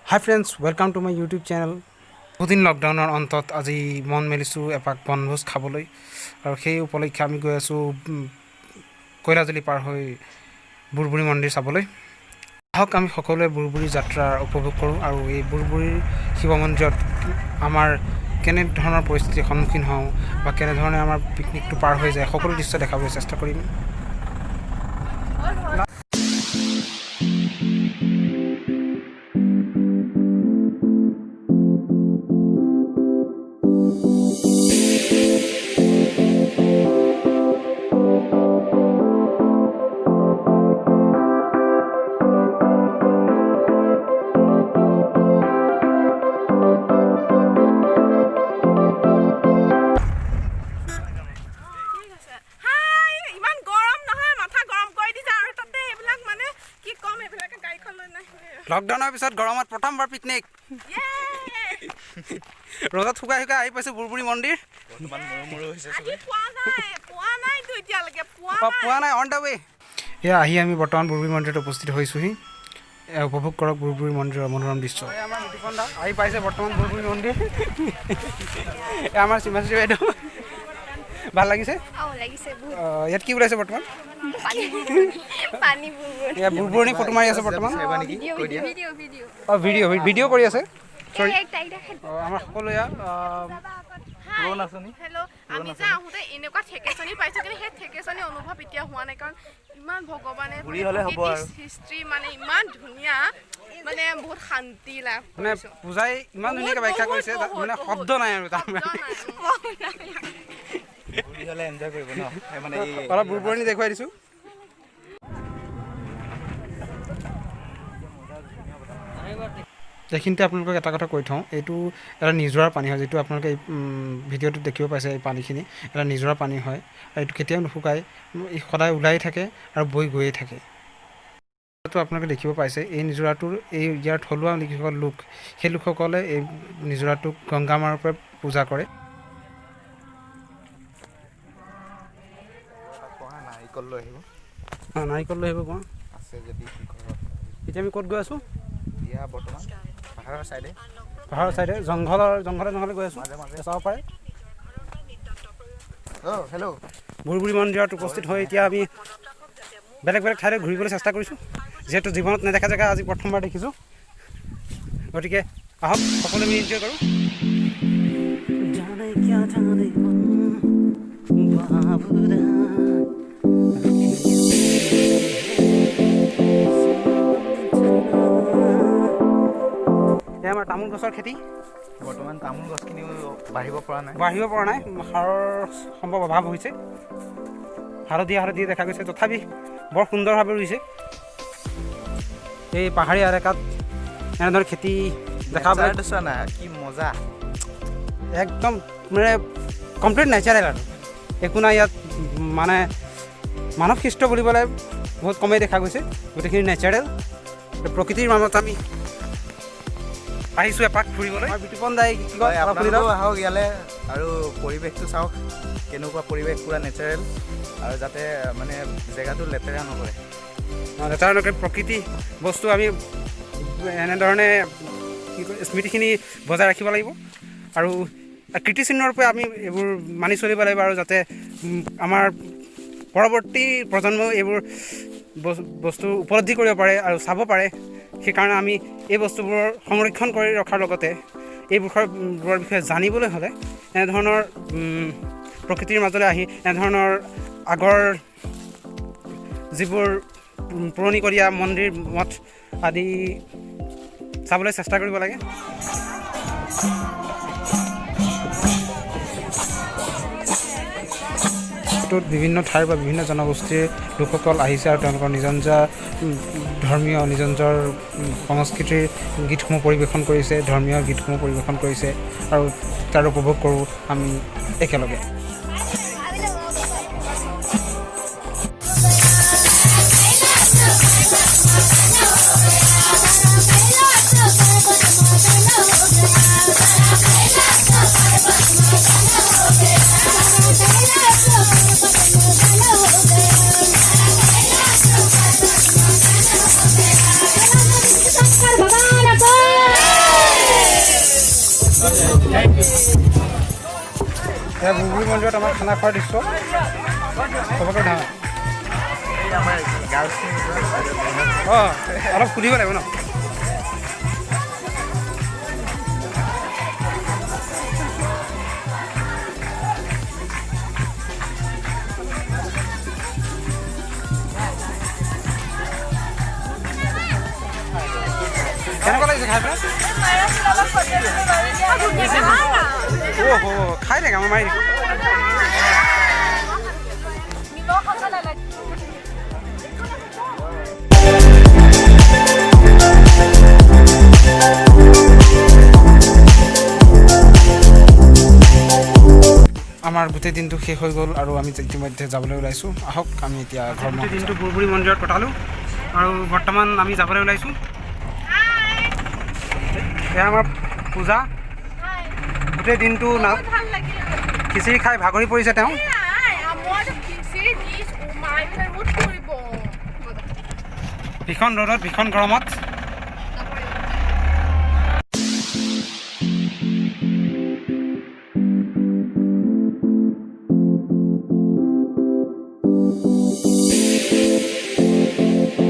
High friends welcome to my YouTube channel. बहुदिन लकडाउनर अंतत आज मन मेलिছোঁ एपाक বনভোজ খাবলৈ আৰু সেই উপলক্ষে আমি গৈ আছোঁ কৈলাজুলি পাৰ হৈ বুৰবুৰী মন্দিৰ চাবলৈ। আহক আমি সকলোৱে বুৰবুৰী যাত্ৰা উপভোগ কৰোঁ আৰু এই বুৰবুৰীৰ শিৱ মন্দিৰত আমাৰ কেনে ধৰণৰ পৰিস্থিতিৰ সন্মুখীন হওঁ বা কেনেধৰণে আমাৰ পিকনিকটো পাৰ হৈ যায় সকলো দৃশ্য দেখাবলৈ চেষ্টা কৰিম। লকডাউনৰ পিছত গৰমত প্ৰথমবাৰ পিকনিক ৰ'দত শুকাই শুকাই আহি পাইছোঁ বুৰবুৰী মন্দিৰ। পোৱা নাই অন দ্য ৱে। এয়া আহি আমি বৰ্তমান বুৰবুৰী মন্দিৰত উপস্থিত হৈছোঁহি। উপভোগ কৰক বুৰবুৰী মন্দিৰৰ মনোৰম দৃশ্য। আমাৰ মিটিপন দা আহি পাইছে বৰ্তমান বুৰবুৰী মন্দিৰ। আমাৰ সীমাশ্ৰী বাইদেউ ভাল লাগিছে ইয়াত কি ওলাইছে বৰ্তমান বুৰবুৰণি ফটো মাৰি আছে বৰ্তমান ভিডিঅ' কৰি আছে আমাৰ সকলো ইয়াত আমি যে আহোঁতে এনেকুৱা ঠেকেচনি পাইছোঁ কিন্তু সেই ঠেকেচনি অনুভৱ এতিয়া হোৱা নাই কাৰণ ইমান ভগৱানে হিষ্ট্ৰী মানে ইমান ধুনীয়া মানে বহুত শান্তি লাভ মানে পূজাই ইমান ধুনীয়াকৈ ব্যাখ্যা কৰিছে মানে শব্দ নাই আৰু অলপ বুৰবুৰণি দেখুৱাই দিছোঁ। এইখিনিতে আপোনালোকক এটা কথা কৈ থওঁ, এইটো এটা নিজৰাৰ পানী হয় যিটো আপোনালোকে এই ভিডিঅ'টোত দেখিব পাইছে। এই পানীখিনি এটা নিজৰাৰ পানী হয় আৰু এইটো কেতিয়াও নুশুকায়, সদায় ওলাই থাকে আৰু বৈ গৈয়ে থাকে। আপোনালোকে দেখিব পাইছে এই নিজৰাটোৰ ইয়াৰ থলুৱা যিসকল লোক সেই লোকসকলে এই নিজৰাটোক গংগা মাৰ পৰা পূজা কৰে। নাৰিকল লৈ আহিব কোৱা আছে যদি। এতিয়া আমি ক'ত গৈ আছোঁ? এতিয়া বৰ্তমান পাহাৰৰ চাইডে জংঘলে গৈ আছোঁ, চাব পাৰে। হেল্ল' বুৰবুৰী মন্দিৰত উপস্থিত হৈ এতিয়া আমি বেলেগ বেলেগ ঠাইলৈ ঘূৰিবলৈ চেষ্টা কৰিছোঁ, যিহেতু জীৱনত নেদেখা জেগা আজি প্ৰথমবাৰ দেখিছোঁ। গতিকে আহক সকলোৱে আমি এনজয় কৰোঁ। আমাৰ তামোল গছৰ খেতি বৰ্তমান তামোল গছখিনিও বাঢ়িব পৰা নাই সাৰৰ সম্ভৱ অভাৱ হৈছে। হালধীয়া দেখা গৈছে, তথাপি বৰ সুন্দৰভাৱে ৰুইছে। এই পাহাৰীয়া এলেকাত এনেধৰণৰ খেতি দেখা পাই কি মজা, একদম মানে কমপ্লিট নেচাৰেল আৰু একো নাই ইয়াত মানে মানৱ সৃষ্ট বুলিবলৈ বহুত কমেই দেখা গৈছে। গোটেইখিনি নেচাৰেল প্ৰকৃতিৰ মাজত আমি আহিছোঁ এপাক ফুৰিবলৈ। বিতুপন দাই কি কয় আহক ইয়ালৈ আৰু পৰিৱেশটো চাওক কেনেকুৱা পৰিৱেশ, পূৰা নেচাৰেল আৰু যাতে মানে জেগাটো লেতেৰা নকৰে প্ৰকৃতি বস্তু আমি এনেধৰণে কি কয় স্মৃতিখিনি বজাই ৰাখিব লাগিব আৰু কীৰ্তিচিহ্নৰূপে আমি এইবোৰ মানি চলিব লাগিব আৰু যাতে আমাৰ পৰৱৰ্তী প্ৰজন্মই এইবোৰ বস্তু উপলব্ধি কৰিব পাৰে আৰু চাব পাৰে। সেইকাৰণে আমি এই বস্তুবোৰৰ সংৰক্ষণ কৰি ৰখাৰ লগতে এইবোৰৰ বিষয়ে জানিবলৈ হ'লে এনেধৰণৰ প্ৰকৃতিৰ মাজলৈ আহি এনেধৰণৰ আগৰ যিবোৰ পুৰণিকলীয়া মন্দিৰ মঠ আদি চাবলৈ চেষ্টা কৰিব লাগে। বিভিন্ন ঠাইৰ পৰা বিভিন্ন জনগোষ্ঠীৰ লোকসকল আহিছে আৰু তেওঁলোকৰ নিজৰ ধৰ্মীয় নিজৰ সংস্কৃতিৰ গীতসমূহ পৰিৱেশন কৰিছে, ধৰ্মীয় গীতসমূহ পৰিৱেশন কৰিছে আৰু তাৰ উপভোগ কৰোঁ আমি একেলগে। भगवान এয়া বুবুৰী মন্দিৰত আমাৰ খানা খোৱাৰ দৃশ্য চবকে ধান অঁ অলপ সুধিব লাগিব ন কেনেকুৱা লাগিছে খাই পেলাই খাই থাকে আমাৰ মাৰি আমাৰ গোটেই দিনটো শেষ হৈ গ'ল আৰু আমি ইতিমধ্যে যাবলৈ ওলাইছোঁ আহক আমি এতিয়া ঘৰ গোটেই দিনটো বুবুৰী মন্দিৰত কটালোঁ আৰু বৰ্তমান আমি যাবলৈ ওলাইছোঁ এয়া আমাৰ পূজা গোটেই দিনটো খিচিৰি খাই ভাগৰি পৰিছে তেওঁ ভীষণ ৰ'দত ভীষণ গৰমত